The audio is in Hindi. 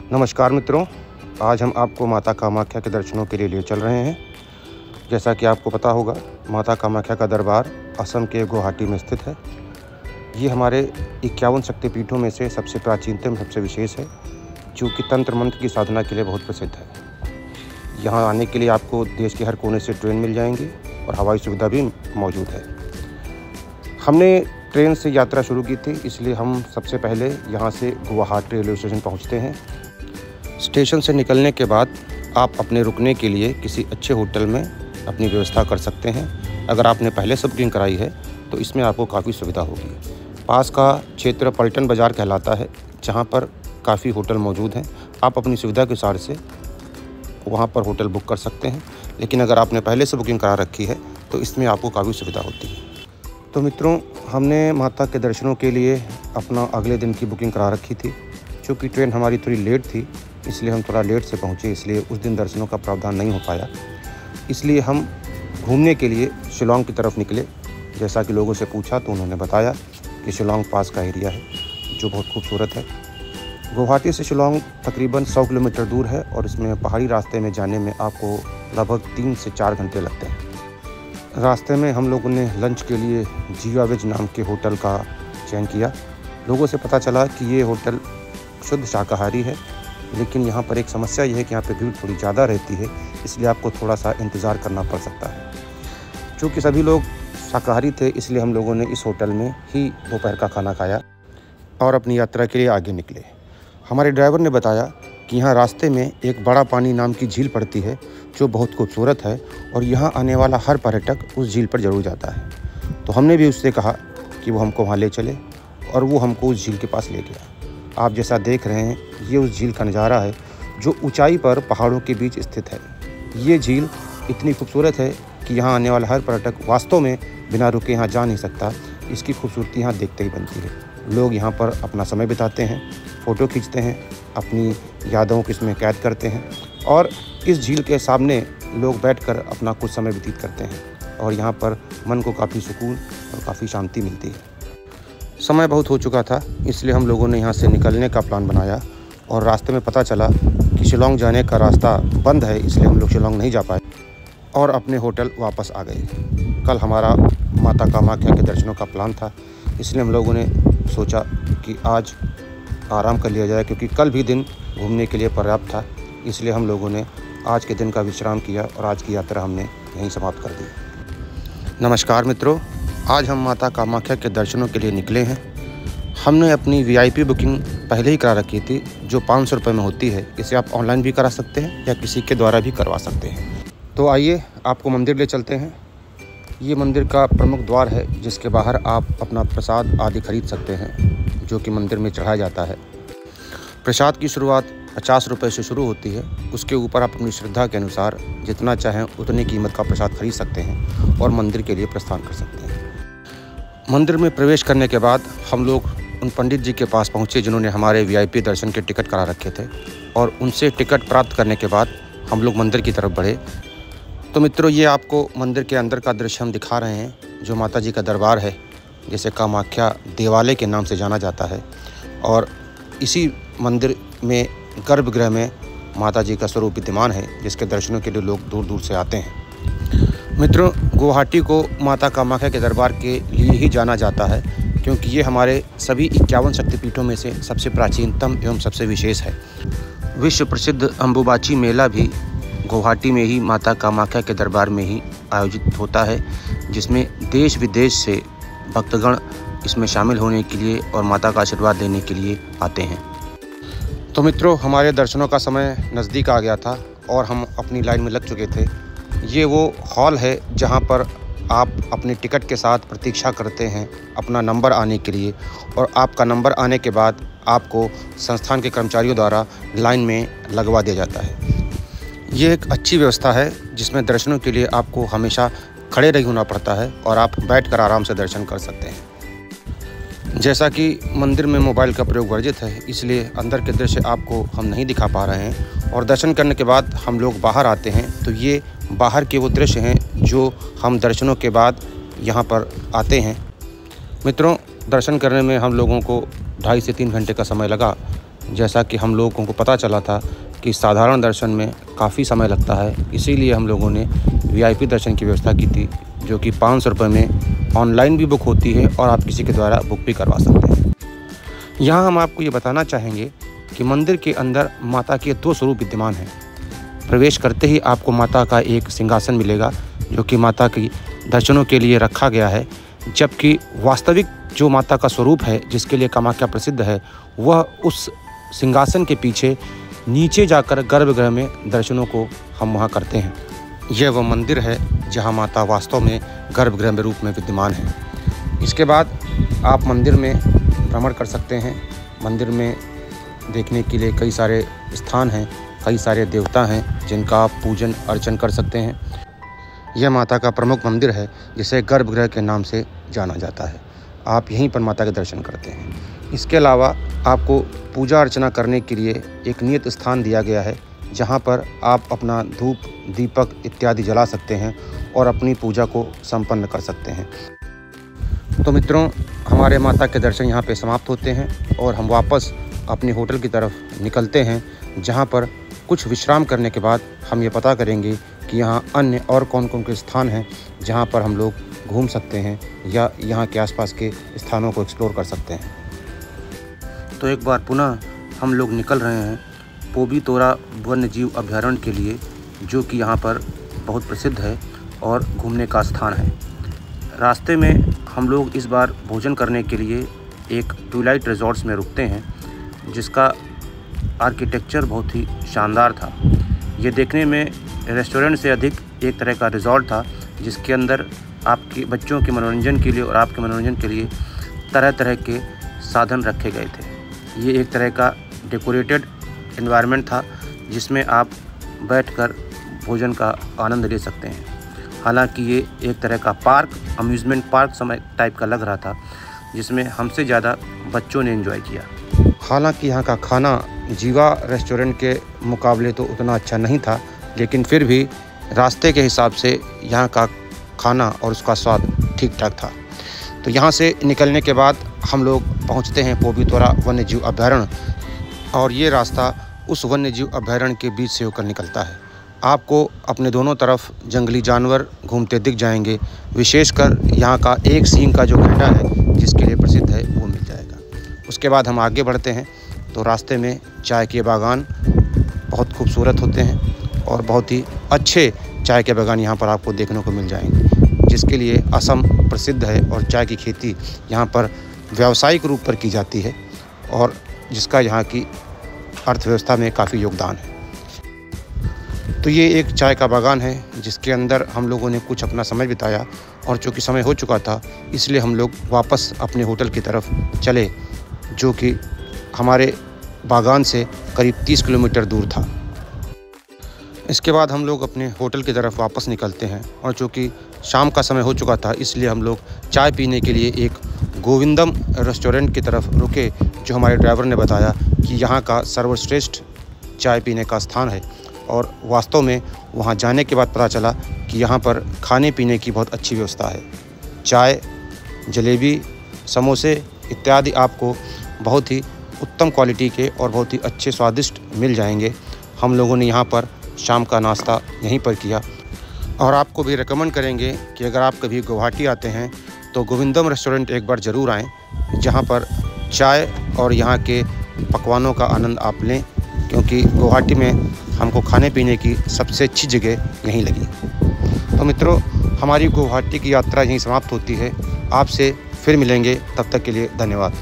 नमस्कार मित्रों, आज हम आपको माता कामाख्या के दर्शनों के लिए चल रहे हैं। जैसा कि आपको पता होगा, माता कामाख्या का दरबार असम के गुवाहाटी में स्थित है। ये हमारे 51 शक्तिपीठों में से सबसे प्राचीनतम, सबसे विशेष है, जो कि तंत्र मंत्र की साधना के लिए बहुत प्रसिद्ध है। यहाँ आने के लिए आपको देश के हर कोने से ट्रेन मिल जाएंगी और हवाई सुविधा भी मौजूद है। हमने ट्रेन से यात्रा शुरू की थी, इसलिए हम सबसे पहले यहाँ से गुवाहाटी रेलवे स्टेशन पहुँचते हैं। स्टेशन से निकलने के बाद आप अपने रुकने के लिए किसी अच्छे होटल में अपनी व्यवस्था कर सकते हैं। अगर आपने पहले से बुकिंग कराई है तो इसमें आपको काफ़ी सुविधा होगी। पास का क्षेत्र पलटन बाज़ार कहलाता है, जहां पर काफ़ी होटल मौजूद हैं। आप अपनी सुविधा के हिसाब से वहां पर होटल बुक कर सकते हैं, लेकिन अगर आपने पहले से बुकिंग करा रखी है तो इसमें आपको काफ़ी सुविधा होती है। तो मित्रों, हमने माता के दर्शनों के लिए अपना अगले दिन की बुकिंग करा रखी थी। चूँकि ट्रेन हमारी थोड़ी लेट थी, इसलिए हम थोड़ा लेट से पहुँचे, इसलिए उस दिन दर्शनों का प्रावधान नहीं हो पाया। इसलिए हम घूमने के लिए शिलांग की तरफ निकले। जैसा कि लोगों से पूछा तो उन्होंने बताया कि शिलांग पास का एरिया है, जो बहुत खूबसूरत है। गुवाहाटी से शिलांग तकरीबन 100 किलोमीटर दूर है और इसमें पहाड़ी रास्ते में जाने में आपको लगभग 3 से 4 घंटे लगते हैं। रास्ते में हम लोगों ने लंच के लिए जीवा वेज नाम के होटल का चयन किया। लोगों से पता चला कि ये होटल शुद्ध शाकाहारी है, लेकिन यहाँ पर एक समस्या यह है कि यहाँ पे भीड़ थोड़ी ज़्यादा रहती है, इसलिए आपको थोड़ा सा इंतज़ार करना पड़ सकता है। चूँकि सभी लोग शाकाहारी थे, इसलिए हम लोगों ने इस होटल में ही दोपहर का खाना खाया और अपनी यात्रा के लिए आगे निकले। हमारे ड्राइवर ने बताया कि यहाँ रास्ते में एक बड़ा पानी नाम की झील पड़ती है, जो बहुत खूबसूरत है और यहाँ आने वाला हर पर्यटक उस झील पर ज़रूर जाता है। तो हमने भी उससे कहा कि वो हमको वहाँ ले चले और वो हमको उस झील के पास ले गया। आप जैसा देख रहे हैं, ये उस झील का नज़ारा है जो ऊंचाई पर पहाड़ों के बीच स्थित है। ये झील इतनी खूबसूरत है कि यहाँ आने वाला हर पर्यटक वास्तव में बिना रुके यहाँ जा नहीं सकता। इसकी खूबसूरती यहाँ देखते ही बनती है। लोग यहाँ पर अपना समय बिताते हैं, फ़ोटो खींचते हैं, अपनी यादों को इसमें कैद करते हैं और इस झील के सामने लोग बैठकर अपना कुछ समय व्यतीत करते हैं और यहाँ पर मन को काफ़ी सुकून और काफ़ी शांति मिलती है। समय बहुत हो चुका था, इसलिए हम लोगों ने यहाँ से निकलने का प्लान बनाया और रास्ते में पता चला कि शिलांग जाने का रास्ता बंद है, इसलिए हम लोग शिलांग नहीं जा पाए और अपने होटल वापस आ गए। कल हमारा माता कामाख्या के दर्शनों का प्लान था, इसलिए हम लोगों ने सोचा कि आज आराम कर लिया जाए, क्योंकि कल भी दिन घूमने के लिए पर्याप्त था। इसलिए हम लोगों ने आज के दिन का विश्राम किया और आज की यात्रा हमने यहीं समाप्त कर दी। नमस्कार मित्रों, आज हम माता कामाख्या के दर्शनों के लिए निकले हैं। हमने अपनी VIP बुकिंग पहले ही करा रखी थी, जो 500 रुपये में होती है। इसे आप ऑनलाइन भी करा सकते हैं या किसी के द्वारा भी करवा सकते हैं। तो आइए आपको मंदिर ले चलते हैं। ये मंदिर का प्रमुख द्वार है, जिसके बाहर आप अपना प्रसाद आदि खरीद सकते हैं, जो कि मंदिर में चढ़ाया जाता है। प्रसाद की शुरुआत 50 रुपये से शुरू होती है। उसके ऊपर आप अपनी श्रद्धा के अनुसार जितना चाहें उतनी कीमत का प्रसाद खरीद सकते हैं और मंदिर के लिए प्रस्थान कर सकते हैं। मंदिर में प्रवेश करने के बाद हम लोग उन पंडित जी के पास पहुँचे जिन्होंने हमारे VIP दर्शन के टिकट करा रखे थे, और उनसे टिकट प्राप्त करने के बाद हम लोग मंदिर की तरफ बढ़े। तो मित्रों, ये आपको मंदिर के अंदर का दृश्य हम दिखा रहे हैं, जो माता जी का दरबार है, जिसे कामाख्या देवालय के नाम से जाना जाता है। और इसी मंदिर में गर्भगृह में माता जी का स्वरूप विद्यमान है, जिसके दर्शनों के लिए लोग दूर दूर से आते हैं। मित्रों, गुवाहाटी को माता कामाख्या के दरबार के लिए ही जाना जाता है, क्योंकि ये हमारे सभी 51 शक्तिपीठों में से सबसे प्राचीनतम एवं सबसे विशेष है। विश्व प्रसिद्ध अम्बुबाची मेला भी गुवाहाटी में ही माता कामाख्या के दरबार में ही आयोजित होता है, जिसमें देश विदेश से भक्तगण इसमें शामिल होने के लिए और माता का आशीर्वाद लेने के लिए आते हैं। तो मित्रों, हमारे दर्शनों का समय नज़दीक आ गया था और हम अपनी लाइन में लग चुके थे। ये वो हॉल है जहाँ पर आप अपने टिकट के साथ प्रतीक्षा करते हैं अपना नंबर आने के लिए, और आपका नंबर आने के बाद आपको संस्थान के कर्मचारियों द्वारा लाइन में लगवा दिया जाता है। ये एक अच्छी व्यवस्था है, जिसमें दर्शनों के लिए आपको हमेशा खड़े नहीं होना पड़ता है और आप बैठकर आराम से दर्शन कर सकते हैं। जैसा कि मंदिर में मोबाइल का प्रयोग वर्जित है, इसलिए अंदर के दृश्य आपको हम नहीं दिखा पा रहे हैं। और दर्शन करने के बाद हम लोग बाहर आते हैं, तो ये बाहर के वो दृश्य हैं जो हम दर्शनों के बाद यहाँ पर आते हैं। मित्रों, दर्शन करने में हम लोगों को 2.5 से 3 घंटे का समय लगा, जैसा कि हम लोगों को पता चला था कि साधारण दर्शन में काफ़ी समय लगता है, इसीलिए हम लोगों ने VIP दर्शन की व्यवस्था की थी, जो कि 500 रुपये में ऑनलाइन भी बुक होती है और आप किसी के द्वारा बुक भी करवा सकते हैं। यहाँ हम आपको ये बताना चाहेंगे कि मंदिर के अंदर माता के 2 स्वरूप विद्यमान हैं। प्रवेश करते ही आपको माता का एक सिंहासन मिलेगा, जो कि माता की दर्शनों के लिए रखा गया है, जबकि वास्तविक जो माता का स्वरूप है, जिसके लिए कामाख्या प्रसिद्ध है, वह उस सिंहासन के पीछे नीचे जाकर गर्भगृह में दर्शनों को हम वहाँ करते हैं। यह वह मंदिर है जहाँ माता वास्तव में गर्भगृह में रूप में विद्यमान है। इसके बाद आप मंदिर में भ्रमण कर सकते हैं। मंदिर में देखने के लिए कई सारे स्थान हैं, कई सारे देवता हैं जिनका आप पूजन अर्चन कर सकते हैं। यह माता का प्रमुख मंदिर है, जिसे गर्भगृह के नाम से जाना जाता है। आप यहीं पर माता के दर्शन करते हैं। इसके अलावा आपको पूजा अर्चना करने के लिए एक नियत स्थान दिया गया है, जहां पर आप अपना धूप, दीपक इत्यादि जला सकते हैं और अपनी पूजा को संपन्न कर सकते हैं। तो मित्रों, हमारे माता के दर्शन यहाँ पे समाप्त होते हैं और हम वापस अपने होटल की तरफ निकलते हैं, जहाँ पर कुछ विश्राम करने के बाद हम ये पता करेंगे कि यहाँ अन्य और कौन कौन के स्थान हैं जहाँ पर हम लोग घूम सकते हैं या यहाँ के आसपास के स्थानों को एक्सप्लोर कर सकते हैं। तो एक बार पुनः हम लोग निकल रहे हैं पोबीतोरा वन्य जीव अभयारण्य के लिए, जो कि यहाँ पर बहुत प्रसिद्ध है और घूमने का स्थान है। रास्ते में हम लोग इस बार भोजन करने के लिए एक ट्विलाइट रिजॉर्ट्स में रुकते हैं, जिसका आर्किटेक्चर बहुत ही शानदार था। ये देखने में रेस्टोरेंट से अधिक एक तरह का रिजॉर्ट था, जिसके अंदर आपके बच्चों के मनोरंजन के लिए और आपके मनोरंजन के लिए तरह तरह के साधन रखे गए थे। ये एक तरह का डेकोरेटेड एनवायरनमेंट था, जिसमें आप बैठकर भोजन का आनंद ले सकते हैं। हालांकि ये एक तरह का पार्क, अम्यूज़मेंट पार्क समय टाइप का लग रहा था, जिसमें हमसे ज़्यादा बच्चों ने एंजॉय किया। हालांकि यहाँ का खाना जीवा रेस्टोरेंट के मुकाबले तो उतना अच्छा नहीं था, लेकिन फिर भी रास्ते के हिसाब से यहाँ का खाना और उसका स्वाद ठीक ठाक था। तो यहाँ से निकलने के बाद हम लोग पहुँचते हैं पोबीतोरा वन्य जीव अभयारण्य, और ये रास्ता उस वन्य जीव अभयारण्य के बीच से होकर निकलता है। आपको अपने दोनों तरफ जंगली जानवर घूमते दिख जाएंगे। विशेषकर यहाँ का एक सींग का जो गैंडा है, जिसके लिए प्रसिद्ध है, वो मिल जाएगा। उसके बाद हम आगे बढ़ते हैं तो रास्ते में चाय के बागान बहुत खूबसूरत होते हैं और बहुत ही अच्छे चाय के बागान यहाँ पर आपको देखने को मिल जाएंगे, जिसके लिए असम प्रसिद्ध है और चाय की खेती यहाँ पर व्यावसायिक रूप पर की जाती है और जिसका यहाँ की अर्थव्यवस्था में काफ़ी योगदान है। तो ये एक चाय का बागान है, जिसके अंदर हम लोगों ने कुछ अपना समय बिताया, और चूँकि समय हो चुका था इसलिए हम लोग वापस अपने होटल की तरफ चले, जो कि हमारे बागान से करीब 30 किलोमीटर दूर था। इसके बाद हम लोग अपने होटल की तरफ वापस निकलते हैं, और चूँकि शाम का समय हो चुका था इसलिए हम लोग चाय पीने के लिए एक गोविंदम रेस्टोरेंट की तरफ रुके, जो हमारे ड्राइवर ने बताया कि यहाँ का सर्वश्रेष्ठ चाय पीने का स्थान है। और वास्तव में वहाँ जाने के बाद पता चला कि यहाँ पर खाने पीने की बहुत अच्छी व्यवस्था है। चाय, जलेबी, समोसे इत्यादि आपको बहुत ही उत्तम क्वालिटी के और बहुत ही अच्छे स्वादिष्ट मिल जाएंगे। हम लोगों ने यहाँ पर शाम का नाश्ता यहीं पर किया, और आपको भी रिकमेंड करेंगे कि अगर आप कभी गुवाहाटी आते हैं तो गोविंदम रेस्टोरेंट एक बार ज़रूर आएँ, जहाँ पर चाय और यहाँ के पकवानों का आनंद आप लें, क्योंकि गुवाहाटी में हमको खाने पीने की सबसे अच्छी जगह यहीं लगी। तो मित्रों, हमारी गुवाहाटी की यात्रा यहीं समाप्त होती है। आपसे फिर मिलेंगे, तब तक के लिए धन्यवाद।